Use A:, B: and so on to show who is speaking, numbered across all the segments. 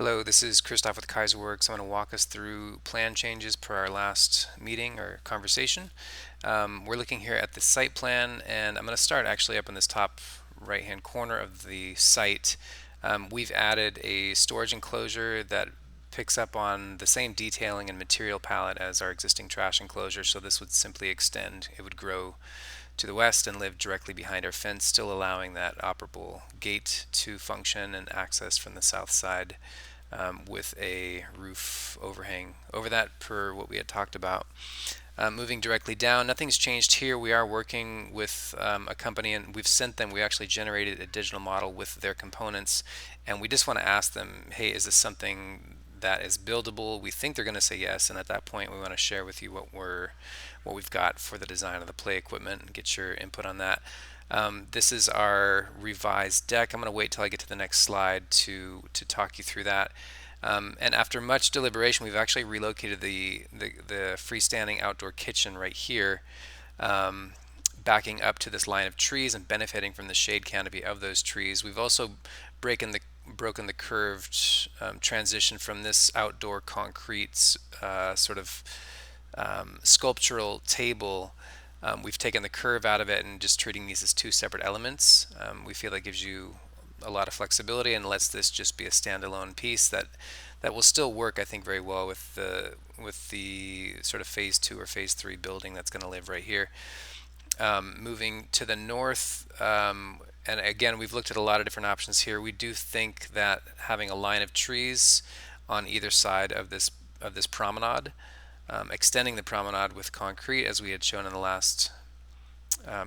A: Hello, this is Christoph with Kaiserworks. I'm going to walk us through plan changes per our last meeting or conversation. We're looking here at the site plan, and I'm going to start actually up in this top right-hand corner of the site. We've added a storage enclosure that picks up on the same detailing and material palette as our existing trash enclosure, so this would simply extend. It would grow to the west and live directly behind our fence, still allowing that operable gate to function and access from the south side with a roof overhang over that per what we had talked about. Moving directly down, nothing's changed here. We are working with a company and we've sent them, we actually generated a digital model with their components, and we just want to ask them, hey, is this something that is buildable? We think they're going to say yes, and at that point we want to share with you what we've got for the design of the play equipment and get your input on that. This is our revised deck. I'm going to wait till I get to the next slide to talk you through that. And after much deliberation, we've actually relocated the freestanding outdoor kitchen right here, backing up to this line of trees and benefiting from the shade canopy of those trees. We've also broken the curved transition from this outdoor concrete sort of sculptural table. We've taken the curve out of it and just treating these as two separate elements. We feel that gives you a lot of flexibility and lets this just be a standalone piece that will still work, I think, very well with the sort of phase 2 or phase 3 building that's going to live right here. Moving to the north, and again, we've looked at a lot of different options here. We do think that having a line of trees on either side of this promenade, extending the promenade with concrete, as we had shown in the last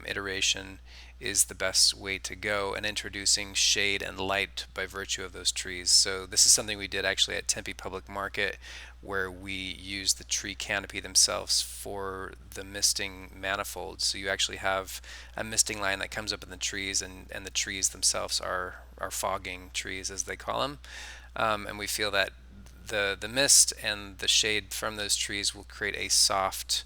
A: iteration, is the best way to go, and introducing shade and light by virtue of those trees. So this is something we did actually at Tempe Public Market, where we used the tree canopy themselves for the misting manifolds. So you actually have a misting line that comes up in the trees, and the trees themselves are fogging trees, as they call them. And we feel that the mist and the shade from those trees will create a soft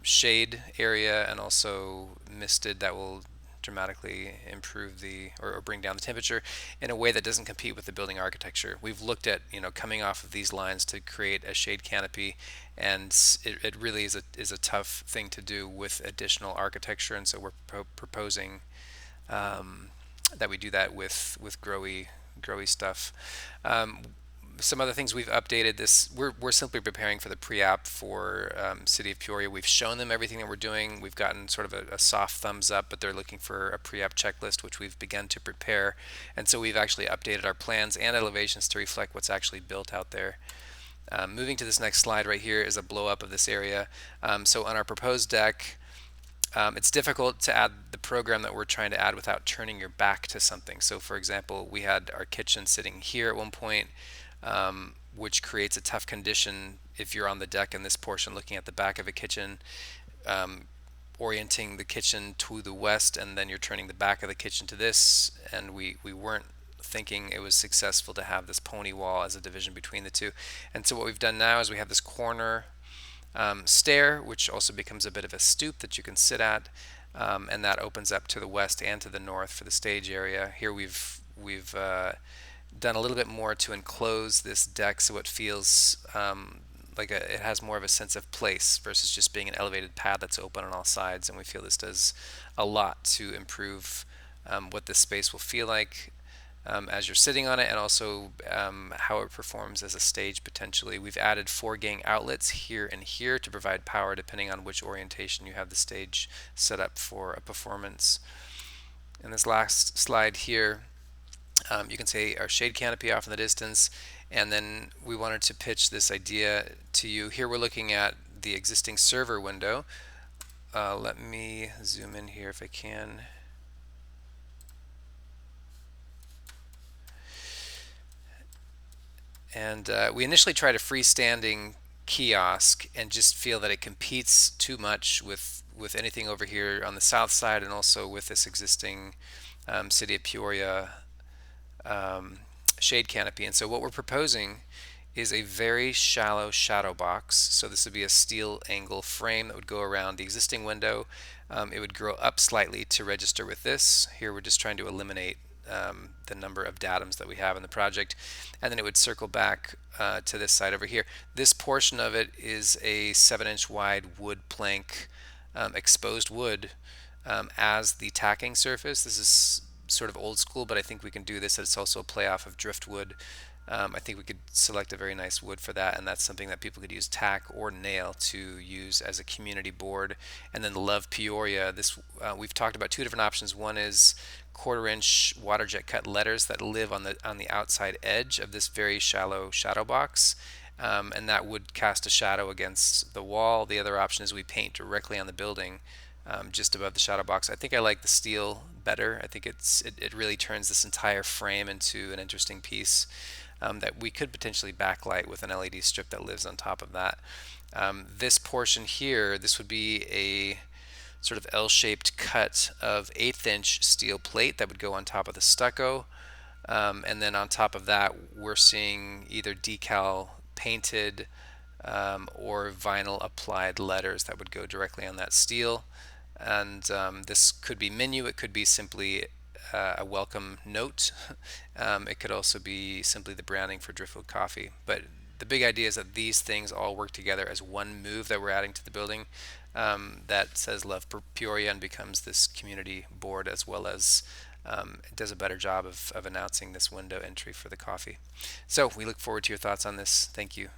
A: shade area, and also misted that will dramatically improve or bring down the temperature in a way that doesn't compete with the building architecture. We've looked at coming off of these lines to create a shade canopy, and it really is a tough thing to do with additional architecture, and so we're proposing that we do that with growy stuff. Some other things we've updated this. We're simply preparing for the pre-app for City of Peoria. We've shown them everything that we're doing. We've gotten sort of a soft thumbs up, but they're looking for a pre-app checklist, which we've begun to prepare. And so we've actually updated our plans and elevations to reflect what's actually built out there. Moving to this next slide right here is a blow up of this area. So on our proposed deck, it's difficult to add the program that we're trying to add without turning your back to something. So for example, we had our kitchen sitting here at one point, which creates a tough condition if you're on the deck in this portion looking at the back of a kitchen, orienting the kitchen to the west, and then you're turning the back of the kitchen to this, and we weren't thinking it was successful to have this pony wall as a division between the two. And so what we've done now is we have this corner stair, which also becomes a bit of a stoop that you can sit at, and that opens up to the west and to the north for the stage area. Here we've done a little bit more to enclose this deck so it feels like it has more of a sense of place versus just being an elevated pad that's open on all sides, and we feel this does a lot to improve what this space will feel like as you're sitting on it, and also how it performs as a stage potentially. We've added 4 gang outlets here and here to provide power depending on which orientation you have the stage set up for a performance. In this last slide here, you can see our shade canopy off in the distance, and then we wanted to pitch this idea to you. Here we're looking at the existing server window. Let me zoom in here if I can. And we initially tried a freestanding kiosk and just feel that it competes too much with anything over here on the south side, and also with this existing City of Peoria shade canopy. And so what we're proposing is a very shallow shadow box. So this would be a steel angle frame that would go around the existing window. It would grow up slightly to register with this. Here we're just trying to eliminate the number of datums that we have in the project, and then it would circle back to this side over here. This portion of it is a 7-inch wide wood plank, exposed wood, as the tacking surface. This is sort of old school, but I think we can do this. It's also a playoff of driftwood. I think we could select a very nice wood for that, and that's something that people could use tack or nail to use as a community board. And then Love Peoria. This we've talked about two different options. One is 1/4-inch water jet cut letters that live on the outside edge of this very shallow shadow box, and that would cast a shadow against the wall. The other option is we paint directly on the building, just above the shadow box. I think I like the steel better. I think it really turns this entire frame into an interesting piece that we could potentially backlight with an LED strip that lives on top of that. This portion here, this would be a sort of L-shaped cut of 1/8-inch steel plate that would go on top of the stucco. And then on top of that, we're seeing either decal painted or vinyl applied letters that would go directly on that steel. And this could be menu, it could be simply a welcome note. It could also be simply the branding for Driftwood Coffee. But the big idea is that these things all work together as one move that we're adding to the building, that says Love Peoria and becomes this community board, as well as it does a better job of announcing this window entry for the coffee. So we look forward to your thoughts on this. Thank you.